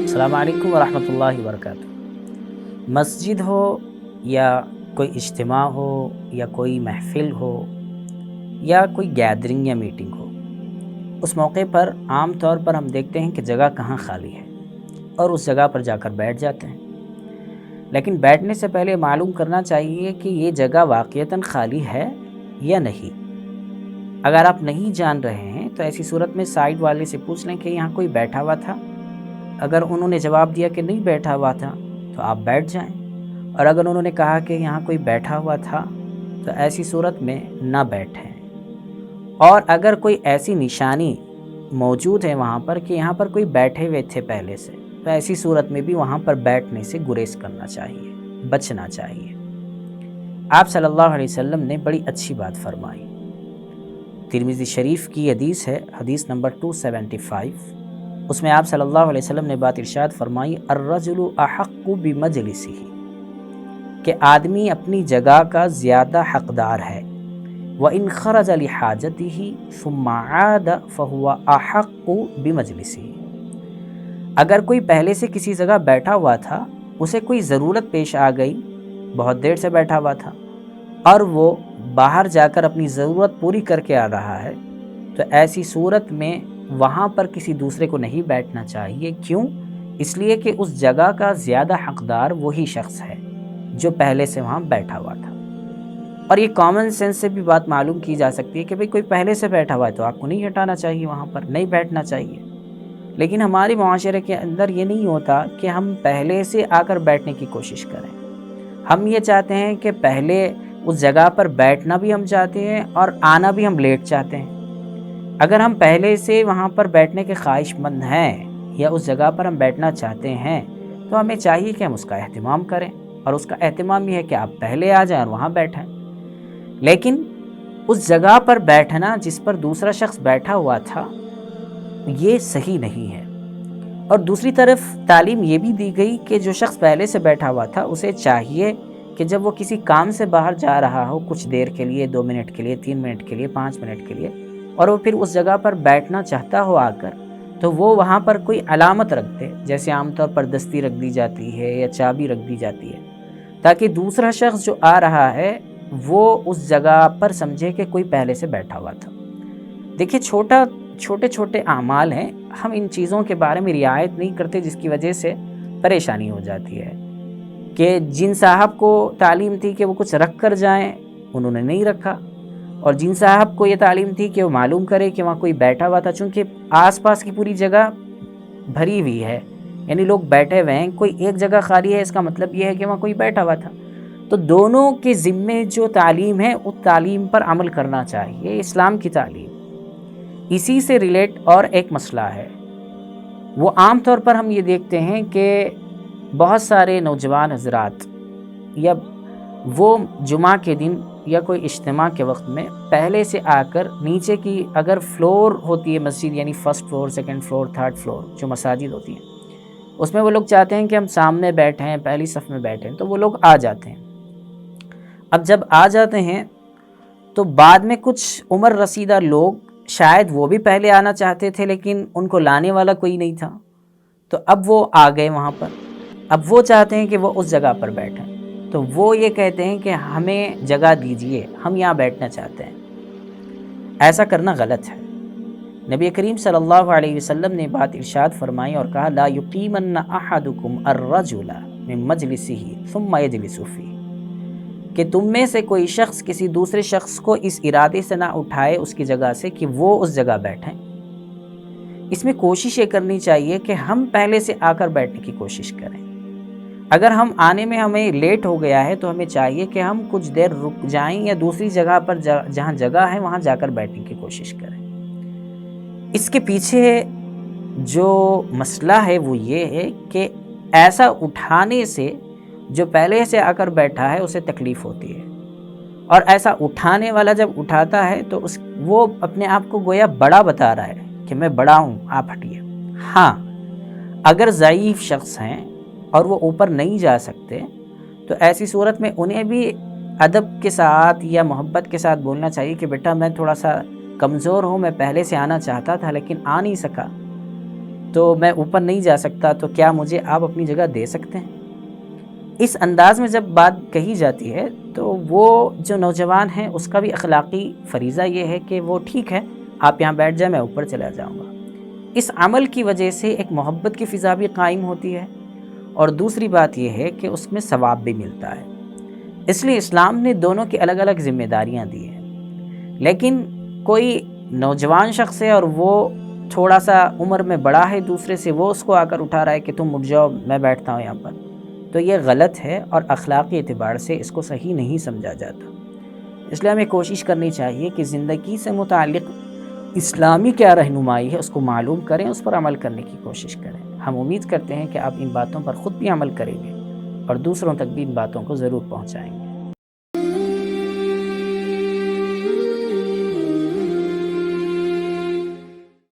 السلام علیکم ورحمۃ اللہ وبرکاتہ۔ مسجد ہو یا کوئی اجتماع ہو یا کوئی محفل ہو یا کوئی گیدرنگ یا میٹنگ ہو، اس موقع پر عام طور پر ہم دیکھتے ہیں کہ جگہ کہاں خالی ہے اور اس جگہ پر جا کر بیٹھ جاتے ہیں۔ لیکن بیٹھنے سے پہلے معلوم کرنا چاہیے کہ یہ جگہ واقعتاً خالی ہے یا نہیں۔ اگر آپ نہیں جان رہے ہیں تو ایسی صورت میں سائیڈ والے سے پوچھ لیں کہ یہاں کوئی بیٹھا ہوا تھا۔ اگر انہوں نے جواب دیا کہ نہیں بیٹھا ہوا تھا تو آپ بیٹھ جائیں، اور اگر انہوں نے کہا کہ یہاں کوئی بیٹھا ہوا تھا تو ایسی صورت میں نہ بیٹھیں۔ اور اگر کوئی ایسی نشانی موجود ہے وہاں پر کہ یہاں پر کوئی بیٹھے ہوئے تھے پہلے سے، تو ایسی صورت میں بھی وہاں پر بیٹھنے سے گریز کرنا چاہیے، بچنا چاہیے۔ آپ صلی اللہ علیہ وسلم نے بڑی اچھی بات فرمائی۔ ترمذی شریف کی حدیث ہے، حدیث نمبر 275۔ اس میں آپ صلی اللہ علیہ وسلم نے بات ارشاد فرمائی، الرجل احق بمجلسہ، کہ آدمی اپنی جگہ کا زیادہ حقدار ہے۔ وَإِنْ خَرَجَ لِحَاجَتِهِ ثُمَّ عَادَ فَهُوَ أَحَقُّ بِمَجْلِسِهِ۔ اگر کوئی پہلے سے کسی جگہ بیٹھا ہوا تھا، اسے کوئی ضرورت پیش آ گئی، بہت دیر سے بیٹھا ہوا تھا اور وہ باہر جا کر اپنی ضرورت پوری کر کے آ رہا ہے، تو ایسی صورت میں وہاں پر کسی دوسرے کو نہیں بیٹھنا چاہیے۔ کیوں؟ اس لیے کہ اس جگہ کا زیادہ حقدار وہی شخص ہے جو پہلے سے وہاں بیٹھا ہوا تھا۔ اور یہ کامن سینس سے بھی بات معلوم کی جا سکتی ہے کہ بھئی کوئی پہلے سے بیٹھا ہوا ہے تو آپ کو نہیں ہٹانا چاہیے، وہاں پر نہیں بیٹھنا چاہیے۔ لیکن ہمارے معاشرے کے اندر یہ نہیں ہوتا کہ ہم پہلے سے آ کر بیٹھنے کی کوشش کریں۔ ہم یہ چاہتے ہیں کہ پہلے اس جگہ پر بیٹھنا بھی ہم چاہتے ہیں اور آنا بھی ہم لیٹ چاہتے ہیں۔ اگر ہم پہلے سے وہاں پر بیٹھنے کے خواہش مند ہیں یا اس جگہ پر ہم بیٹھنا چاہتے ہیں تو ہمیں چاہیے کہ ہم اس کا اہتمام کریں، اور اس کا اہتمام یہ ہے کہ آپ پہلے آ جائیں اور وہاں بیٹھیں۔ لیکن اس جگہ پر بیٹھنا جس پر دوسرا شخص بیٹھا ہوا تھا، یہ صحیح نہیں ہے۔ اور دوسری طرف تعلیم یہ بھی دی گئی کہ جو شخص پہلے سے بیٹھا ہوا تھا اسے چاہیے کہ جب وہ کسی کام سے باہر جا رہا ہو، کچھ دیر کے لیے، 2 منٹ کے لیے، 3 منٹ کے لیے، 5 منٹ کے لیے، اور وہ پھر اس جگہ پر بیٹھنا چاہتا ہو آ کر، تو وہ وہاں پر کوئی علامت رکھ دے، جیسے عام طور پر دستی رکھ دی جاتی ہے یا چابی رکھ دی جاتی ہے، تاکہ دوسرا شخص جو آ رہا ہے وہ اس جگہ پر سمجھے کہ کوئی پہلے سے بیٹھا ہوا تھا۔ دیکھیے، چھوٹے چھوٹے اعمال ہیں، ہم ان چیزوں کے بارے میں رعایت نہیں کرتے، جس کی وجہ سے پریشانی ہو جاتی ہے۔ کہ جن صاحب کو تعلیم تھی کہ وہ کچھ رکھ کر جائیں، انہوں نے نہیں رکھا، اور جن صاحب کو یہ تعلیم تھی کہ وہ معلوم کرے کہ وہاں کوئی بیٹھا ہوا تھا، چونکہ آس پاس کی پوری جگہ بھری ہوئی ہے، یعنی لوگ بیٹھے ہوئے ہیں، کوئی ایک جگہ خالی ہے، اس کا مطلب یہ ہے کہ وہاں کوئی بیٹھا ہوا تھا۔ تو دونوں کے ذمے جو تعلیم ہے اس تعلیم پر عمل کرنا چاہیے، اسلام کی تعلیم۔ اسی سے ریلیٹ اور ایک مسئلہ ہے، وہ عام طور پر ہم یہ دیکھتے ہیں کہ بہت سارے نوجوان حضرات یا وہ جمعہ کے دن یا کوئی اجتماع کے وقت میں پہلے سے آ کر نیچے کی اگر فلور ہوتی ہے مسجد، یعنی first floor, second floor, third floor جو مساجد ہوتی ہیں، اس میں وہ لوگ چاہتے ہیں کہ ہم سامنے بیٹھیں، پہلی صف میں بیٹھیں، تو وہ لوگ آ جاتے ہیں۔ اب جب آ جاتے ہیں تو بعد میں کچھ عمر رسیدہ لوگ، شاید وہ بھی پہلے آنا چاہتے تھے لیکن ان کو لانے والا کوئی نہیں تھا، تو اب وہ آ گئے وہاں پر۔ اب وہ چاہتے ہیں کہ وہ اس جگہ پر بیٹھیں، تو وہ یہ کہتے ہیں کہ ہمیں جگہ دیجئے، ہم یہاں بیٹھنا چاہتے ہیں۔ ایسا کرنا غلط ہے۔ نبی کریم صلی اللہ علیہ وسلم نے بات ارشاد فرمائی اور کہا، لا یقیمن احدکم الرجل من مجلسہ ثم یجلس فیہ، کہ تم میں سے کوئی شخص کسی دوسرے شخص کو اس ارادے سے نہ اٹھائے اس کی جگہ سے کہ وہ اس جگہ بیٹھیں۔ اس میں کوشش یہ کرنی چاہیے کہ ہم پہلے سے آ کر بیٹھنے کی کوشش کریں۔ اگر ہم آنے میں ہمیں لیٹ ہو گیا ہے تو ہمیں چاہیے کہ ہم کچھ دیر رک جائیں یا دوسری جگہ پر جہاں جگہ ہے وہاں جا کر بیٹھنے کی کوشش کریں۔ اس کے پیچھے جو مسئلہ ہے وہ یہ ہے کہ ایسا اٹھانے سے جو پہلے سے آ کر بیٹھا ہے اسے تکلیف ہوتی ہے، اور ایسا اٹھانے والا جب اٹھاتا ہے تو وہ اپنے آپ کو گویا بڑا بتا رہا ہے کہ میں بڑا ہوں، آپ ہٹیے۔ ہاں، اگر ضعیف شخص ہیں اور وہ اوپر نہیں جا سکتے تو ایسی صورت میں انہیں بھی ادب کے ساتھ یا محبت کے ساتھ بولنا چاہیے کہ بیٹا میں تھوڑا سا کمزور ہوں، میں پہلے سے آنا چاہتا تھا لیکن آ نہیں سکا، تو میں اوپر نہیں جا سکتا، تو کیا مجھے آپ اپنی جگہ دے سکتے ہیں؟ اس انداز میں جب بات کہی جاتی ہے تو وہ جو نوجوان ہیں اس کا بھی اخلاقی فریضہ یہ ہے کہ وہ ٹھیک ہے، آپ یہاں بیٹھ جائیں، میں اوپر چلا جاؤں گا۔ اس عمل کی وجہ سے ایک محبت کی فضا بھی قائم ہوتی ہے، اور دوسری بات یہ ہے کہ اس میں ثواب بھی ملتا ہے۔ اس لیے اسلام نے دونوں کی الگ الگ ذمہ داریاں دی ہیں۔ لیکن کوئی نوجوان شخص ہے اور وہ تھوڑا سا عمر میں بڑا ہے دوسرے سے، وہ اس کو آ کر اٹھا رہا ہے کہ تم اٹھ جاؤ، میں بیٹھتا ہوں یہاں پر، تو یہ غلط ہے اور اخلاقی اعتبار سے اس کو صحیح نہیں سمجھا جاتا۔ اس لیے ہمیں کوشش کرنی چاہیے کہ زندگی سے متعلق اسلامی کیا رہنمائی ہے اس کو معلوم کریں، اس پر عمل کرنے کی کوشش کریں۔ ہم امید کرتے ہیں کہ آپ ان باتوں پر خود بھی عمل کریں گے اور دوسروں تک بھی ان باتوں کو ضرور پہنچائیں گے۔